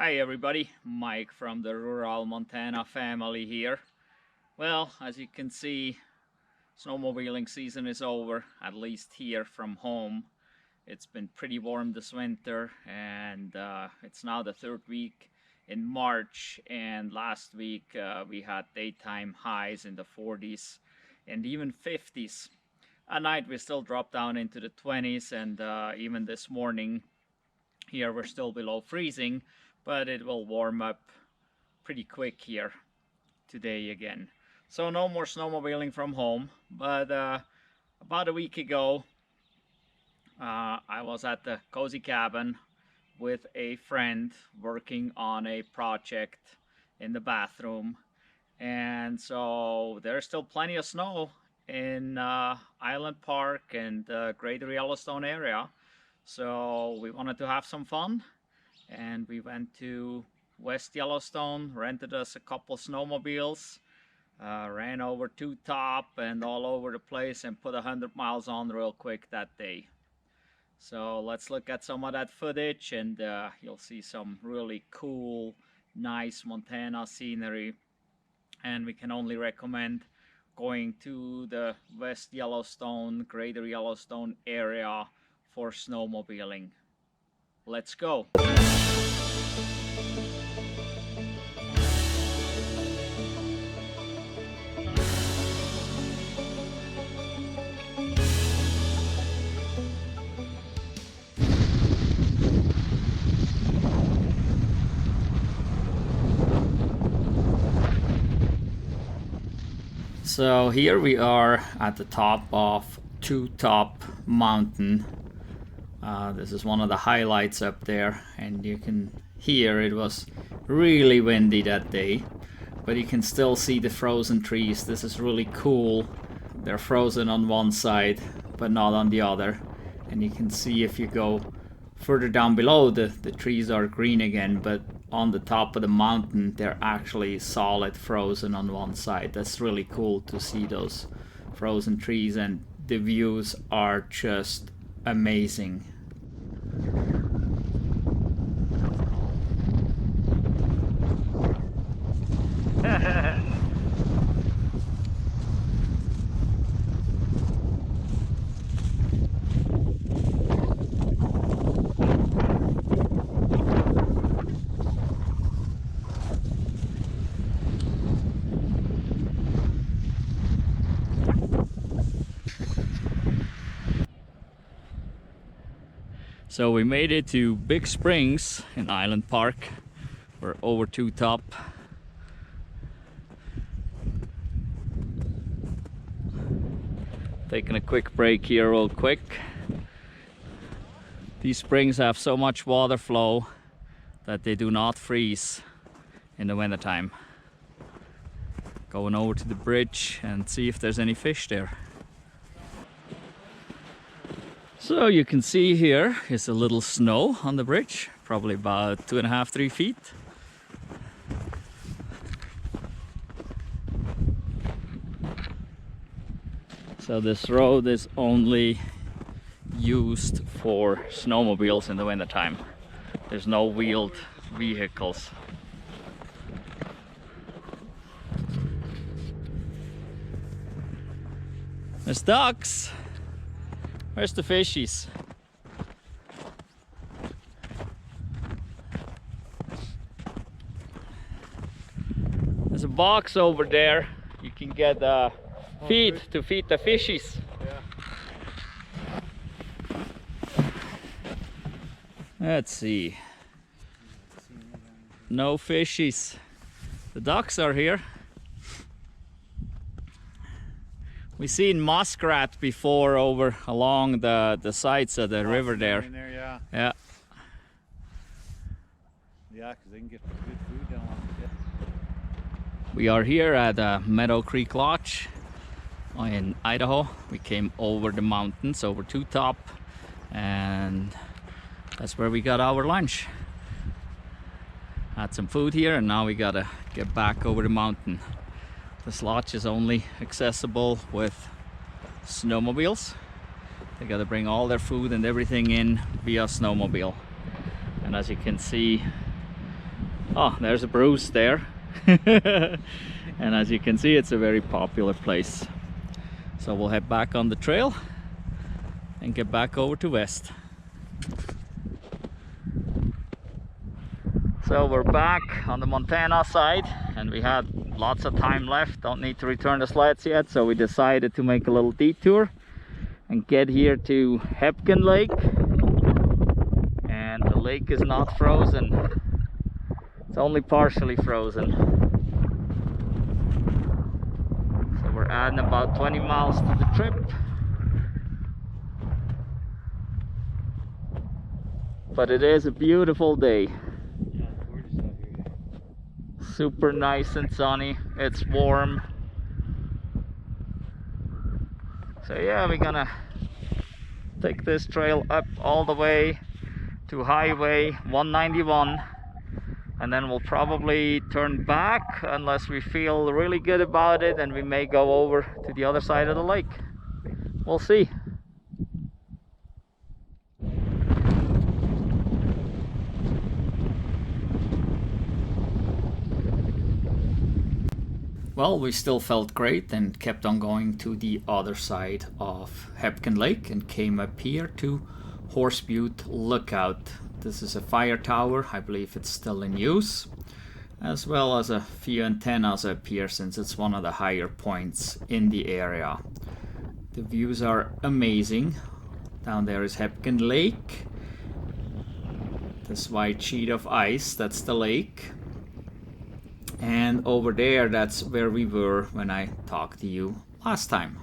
Hi everybody, Mike from the Rural Montana family here. Well, as you can see, snowmobiling season is over, at least here from home. It's been pretty warm this winter, and it's now the third week in March, and last week we had daytime highs in the 40s and even 50s. At night we still dropped down into the 20s, and even this morning here we're still below freezing, but it will warm up pretty quick here today again. So no more snowmobiling from home, but about a week ago I was at the cozy cabin with a friend working on a project in the bathroom, and so there's still plenty of snow in Island Park and the Greater Yellowstone area. So we wanted to have some fun, and we went to West Yellowstone, rented us a couple snowmobiles, ran over two top and all over the place, and put 100 miles on real quick that day. So let's look at some of that footage, and you'll see some really cool, nice Montana scenery. And we can only recommend going to the West Yellowstone, Greater Yellowstone area for snowmobiling. Let's go. So here we are at the top of Two Top Mountain. This is one of the highlights up there, and you can hear it was really windy that day, but you can still see the frozen trees. This is really cool. They're frozen on one side but not on the other, and you can see if you go further down below, the trees are green again, but on the top of the mountain they're actually solid frozen on one side. That's really cool to see those frozen trees, and the views are just amazing. So we made it to Big Springs in Island Park. We're over Two Top. Taking a quick break here real quick. These springs have so much water flow that they do not freeze in the wintertime. Going over to the bridge and see if there's any fish there. So you can see here is a little snow on the bridge, probably about 2.5–3 feet. So this road is only used for snowmobiles in the wintertime. There's no wheeled vehicles. There's ducks. Where's the fishies? There's a box over there. You can get feed to feed the fishies. Let's see. No fishies. The ducks are here. We've seen muskrat before over along the sides of the river there. Yeah. Yeah. Yeah, because they can get good food down there. We are here at Meadow Creek Lodge in Idaho. We came over the mountains, over Two Top, and that's where we got our lunch. Had some food here, and now we gotta get back over the mountain. This lodge is only accessible with snowmobiles. They gotta bring all their food and everything in via snowmobile. And as you can see, Oh, there's a Bruce there. And as you can see, it's a very popular place. So we'll head back on the trail and get back over to West. So we're back on the Montana side, and we had lots of time left. Don't need to return the sleds yet, so we decided to make a little detour and get here to Hebgen Lake. And the lake is not frozen. It's only partially frozen. So we're adding about 20 miles to the trip. But it is a beautiful day. Yeah, it's gorgeous out here. Super nice and sunny. It's warm. So yeah, we're gonna take this trail up all the way to Highway 191, and then we'll probably turn back unless we feel really good about it, and we may go over to the other side of the lake. We'll see. Well, we still felt great and kept on going to the other side of Hebgen Lake and came up here to Horse Butte Lookout. This is a fire tower. I believe it's still in use, as well as a few antennas up here since it's one of the higher points in the area. The views are amazing. Down there is Hebgen Lake. This white sheet of ice, that's the lake. And over there, that's where we were when I talked to you last time.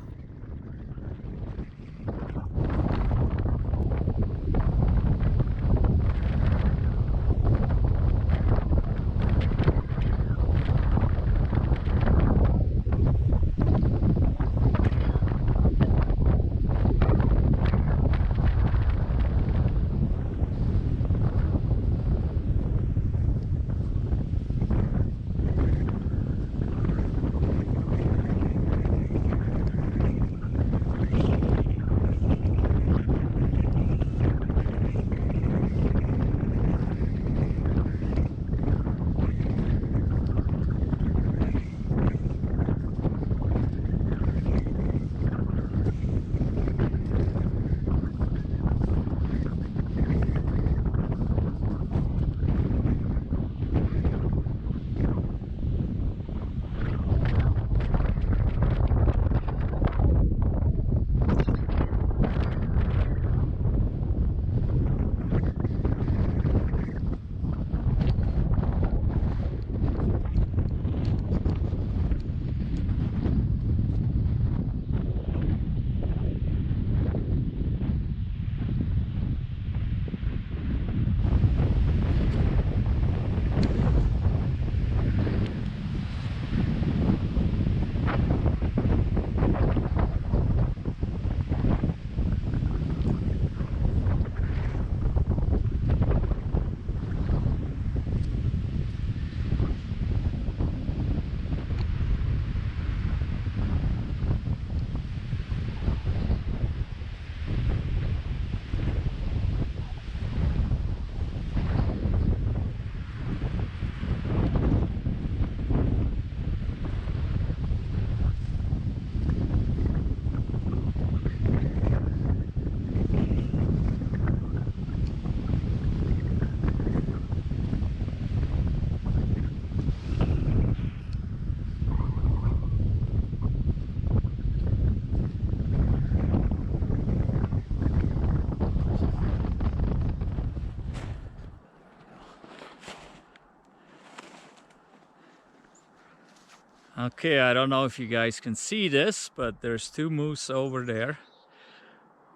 Okay, I don't know if you guys can see this, but there's two moose over there.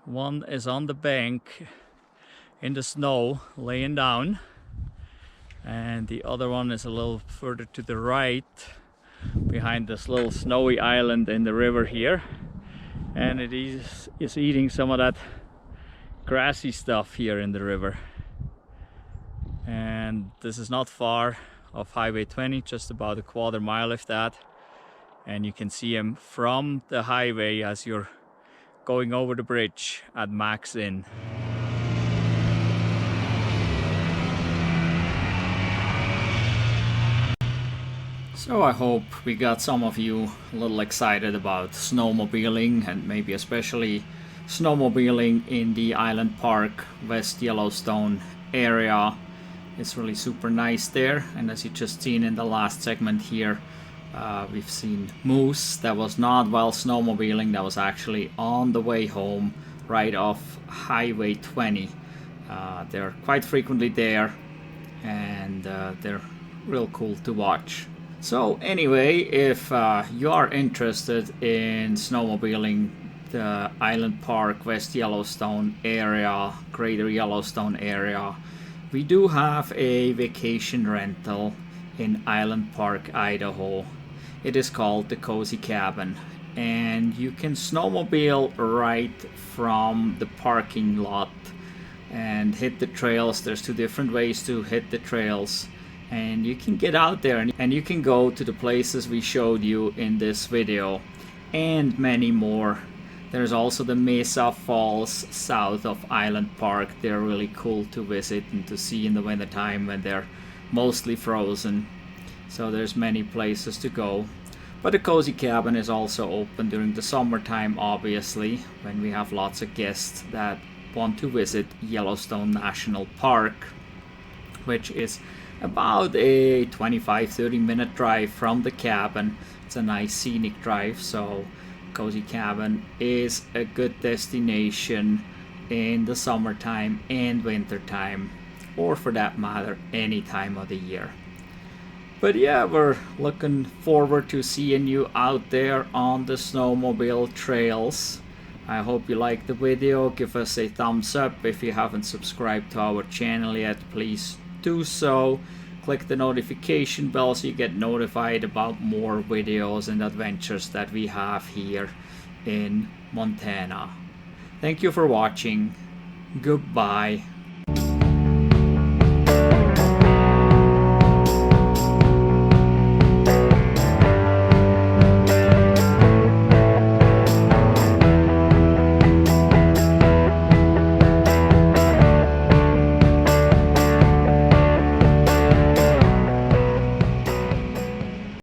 One is on the bank in the snow laying down, and the other one is a little further to the right behind this little snowy island in the river here, and it is eating some of that grassy stuff here in the river. And this is not far off Highway 20, just about a quarter mile if that, and you can see him from the highway as you're going over the bridge at Max Inn. So I hope we got some of you a little excited about snowmobiling, and maybe especially snowmobiling in the Island Park, West Yellowstone area. It's really super nice there, and as you just seen in the last segment here, we've seen moose that was not while snowmobiling, that was actually on the way home right off Highway 20. They're quite frequently there, and they're real cool to watch. So anyway, if you are interested in snowmobiling the Island Park, West Yellowstone area, Greater Yellowstone area, we do have a vacation rental in Island Park, Idaho. It is called the Cozy Cabin, and you can snowmobile right from the parking lot and hit the trails. There's two different ways to hit the trails, and you can get out there and you can go to the places we showed you in this video and many more. There's also the Mesa Falls south of Island Park. They're really cool to visit and to see in the wintertime when they're mostly frozen. So there's many places to go. But the Cozy Cabin is also open during the summertime, obviously, when we have lots of guests that want to visit Yellowstone National Park, which is about a 25-30 minute drive from the cabin. It's a nice scenic drive, so Cozy Cabin is a good destination in the summertime and wintertime, or for that matter any time of the year. But yeah, we're looking forward to seeing you out there on the snowmobile trails. I hope you liked the video. Give us a thumbs up. If you haven't subscribed to our channel yet, please do so. Click the notification bell so you get notified about more videos and adventures that we have here in Montana. Thank you for watching. Goodbye.